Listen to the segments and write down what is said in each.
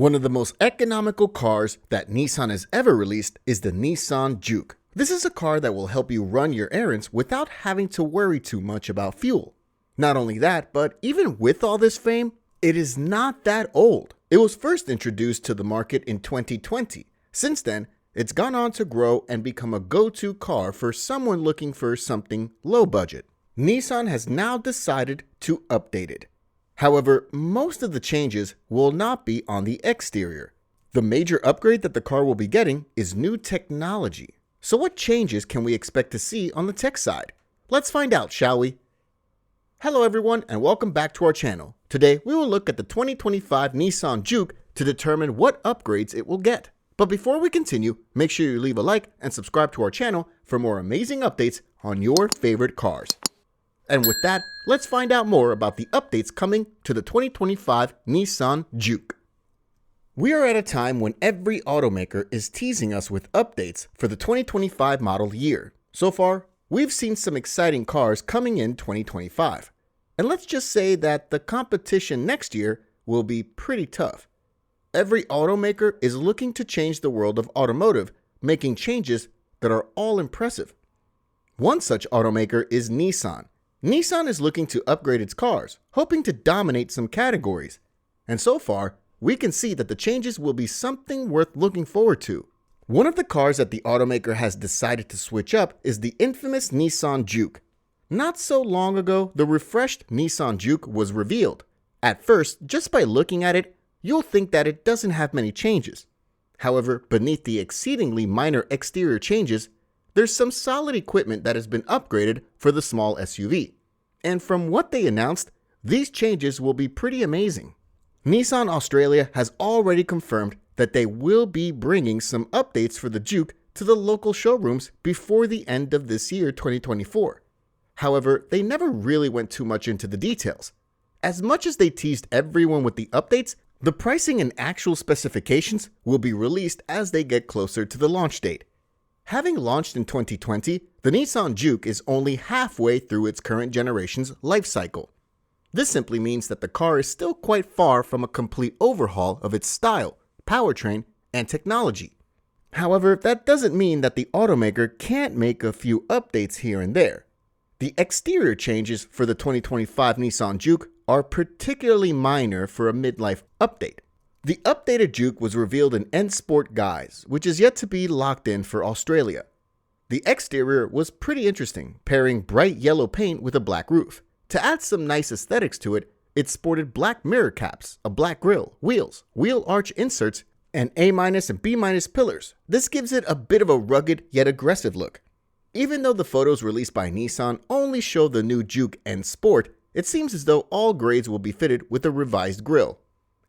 One of the most economical cars that Nissan has ever released is the Nissan Juke. This is a car that will help you run your errands without having to worry too much about fuel. Not only that, but even with all this fame, it is not that old. It was first introduced to the market in 2020. Since then, it's gone on to grow and become a go-to car for someone looking for something low budget. Nissan has now decided to update it. However, most of the changes will not be on the exterior. The major upgrade that the car will be getting is new technology. So what changes can we expect to see on the tech side? Let's find out, shall we? Hello everyone and welcome back to our channel. Today we will look at the 2025 Nissan Juke to determine what upgrades it will get. But before we continue, make sure you leave a like and subscribe to our channel for more amazing updates on your favorite cars. And with that, let's find out more about the updates coming to the 2025 Nissan Juke. We are at a time when every automaker is teasing us with updates for the 2025 model year. So far, we've seen some exciting cars coming in 2025. And let's just say that the competition next year will be pretty tough. Every automaker is looking to change the world of automotive, making changes that are all impressive. One such automaker is Nissan. Nissan is looking to upgrade its cars, hoping to dominate some categories. And so far, we can see that the changes will be something worth looking forward to. One of the cars that the automaker has decided to switch up is the infamous Nissan Juke. Not so long ago, the refreshed Nissan Juke was revealed. At first, just by looking at it, you'll think that it doesn't have many changes. However, beneath the exceedingly minor exterior changes, there's some solid equipment that has been upgraded for the small SUV. And from what they announced, these changes will be pretty amazing. Nissan Australia has already confirmed that they will be bringing some updates for the Juke to the local showrooms before the end of this year, 2024. However, they never really went too much into the details. As much as they teased everyone with the updates, the pricing and actual specifications will be released as they get closer to the launch date. Having launched in 2020, the Nissan Juke is only halfway through its current generation's life cycle. This simply means that the car is still quite far from a complete overhaul of its style, powertrain, and technology. However, that doesn't mean that the automaker can't make a few updates here and there. The exterior changes for the 2025 Nissan Juke are particularly minor for a midlife update. The updated Juke was revealed in N Sport Guise, which is yet to be locked in for Australia. The exterior was pretty interesting, pairing bright yellow paint with a black roof. To add some nice aesthetics to it, it sported black mirror caps, a black grille, wheels, wheel arch inserts, and A- and B- pillars. This gives it a bit of a rugged yet aggressive look. Even though the photos released by Nissan only show the new Juke N Sport, it seems as though all grades will be fitted with a revised grille.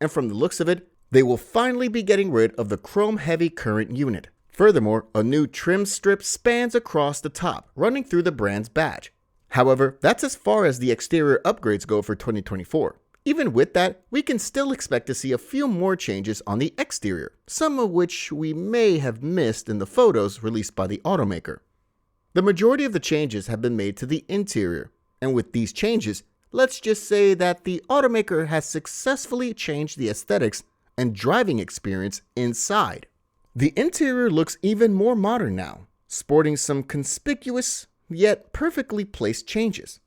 And from the looks of it, they will finally be getting rid of the chrome-heavy current unit. Furthermore, a new trim strip spans across the top, running through the brand's badge. However, that's as far as the exterior upgrades go for 2024. Even with that, we can still expect to see a few more changes on the exterior, some of which we may have missed in the photos released by the automaker. The majority of the changes have been made to the interior, and with these changes, let's just say that the automaker has successfully changed the aesthetics and driving experience inside. The interior looks even more modern now, sporting some conspicuous yet perfectly placed changes.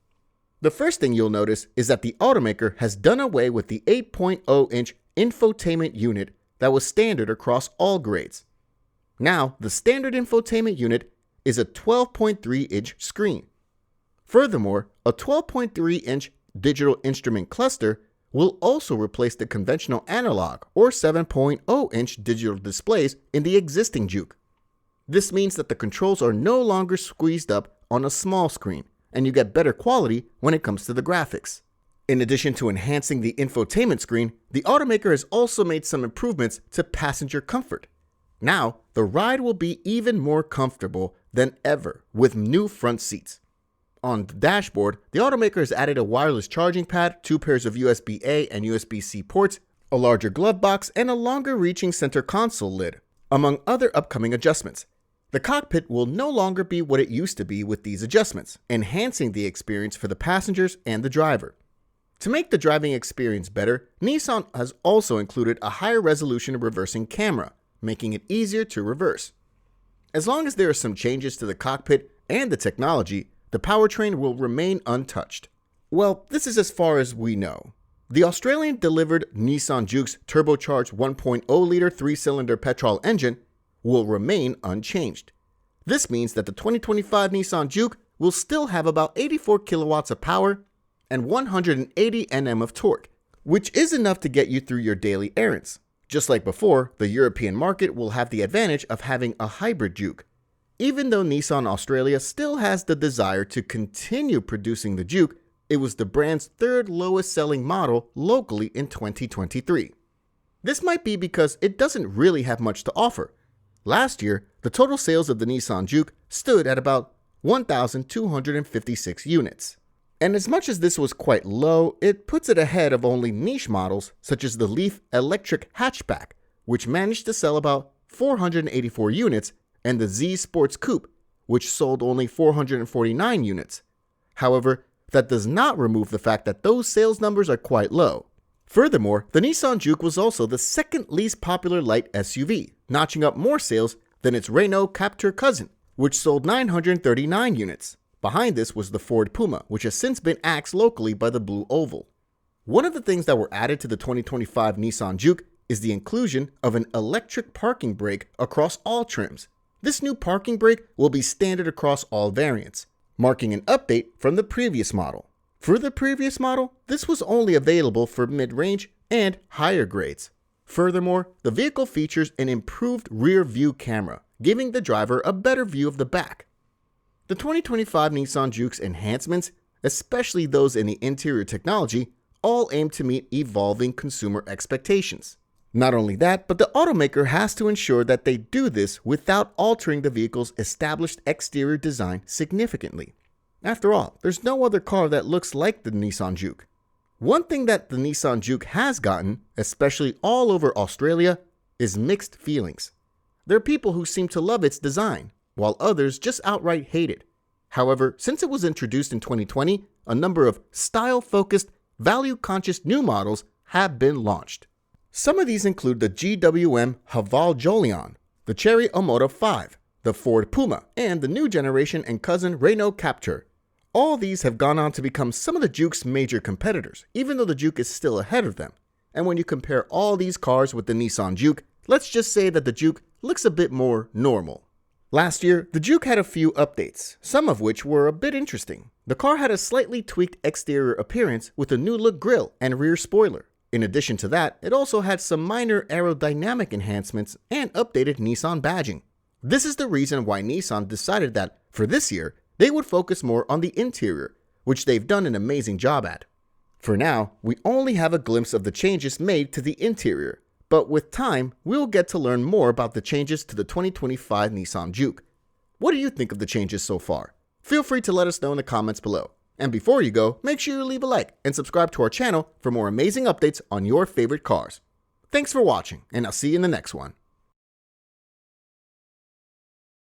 The first thing you'll notice is that the automaker has done away with the 8.0-inch infotainment unit that was standard across all grades. Now, the standard infotainment unit is a 12.3-inch screen. Furthermore, a 12.3-inch digital instrument cluster will also replace the conventional analog or 7.0-inch digital displays in the existing Juke. This means that the controls are no longer squeezed up on a small screen, and you get better quality when it comes to the graphics. In addition to enhancing the infotainment screen, the automaker has also made some improvements to passenger comfort. Now, the ride will be even more comfortable than ever with new front seats. On the dashboard, the automaker has added a wireless charging pad, 2 pairs of USB-A and USB-C ports, a larger glove box, and a longer-reaching center console lid, among other upcoming adjustments. The cockpit will no longer be what it used to be with these adjustments, enhancing the experience for the passengers and the driver. To make the driving experience better, Nissan has also included a higher resolution reversing camera, making it easier to reverse. As long as there are some changes to the cockpit and the technology, the powertrain will remain untouched. Well, this is as far as we know. The Australian-delivered Nissan Juke's turbocharged 1.0-liter 3-cylinder petrol engine will remain unchanged. This means that the 2025 Nissan Juke will still have about 84 kilowatts of power and 180 Nm of torque, which is enough to get you through your daily errands. Just like before, the European market will have the advantage of having a hybrid Juke. Even though Nissan Australia still has the desire to continue producing the Juke, it was the brand's third lowest selling model locally in 2023. This might be because it doesn't really have much to offer. Last year, the total sales of the Nissan Juke stood at about 1,256 units. And as much as this was quite low, it puts it ahead of only niche models such as the Leaf electric hatchback, which managed to sell about 484 units, and the Z Sports Coupe, which sold only 449 units. However, that does not remove the fact that those sales numbers are quite low. Furthermore, the Nissan Juke was also the second least popular light SUV, notching up more sales than its Renault Captur cousin, which sold 939 units. Behind this was the Ford Puma, which has since been axed locally by the Blue Oval. One of the things that were added to the 2025 Nissan Juke is the inclusion of an electric parking brake across all trims. This new parking brake will be standard across all variants, marking an update from the previous model. For the previous model, this was only available for mid-range and higher grades. Furthermore, the vehicle features an improved rear view camera, giving the driver a better view of the back. The 2025 Nissan Juke's enhancements, especially those in the interior technology, all aim to meet evolving consumer expectations. Not only that, but the automaker has to ensure that they do this without altering the vehicle's established exterior design significantly. After all, there's no other car that looks like the Nissan Juke. One thing that the Nissan Juke has gotten, especially all over Australia, is mixed feelings. There are people who seem to love its design, while others just outright hate it. However, since it was introduced in 2020, a number of style-focused, value-conscious new models have been launched. Some of these include the GWM Haval Jolion, the Chery Omoda 5, the Ford Puma, and the new generation and cousin Renault Captur. All these have gone on to become some of the Juke's major competitors, even though the Juke is still ahead of them. And when you compare all these cars with the Nissan Juke, let's just say that the Juke looks a bit more normal. Last year, the Juke had a few updates, some of which were a bit interesting. The car had a slightly tweaked exterior appearance with a new look grille and rear spoiler. In addition to that, it also had some minor aerodynamic enhancements and updated Nissan badging. This is the reason why Nissan decided that, for this year, they would focus more on the interior, which they've done an amazing job at. For now, we only have a glimpse of the changes made to the interior, but with time, we'll get to learn more about the changes to the 2025 Nissan Juke. What do you think of the changes so far? Feel free to let us know in the comments below. And before you go, make sure you leave a like and subscribe to our channel for more amazing updates on your favorite cars. Thanks for watching, and I'll see you in the next one.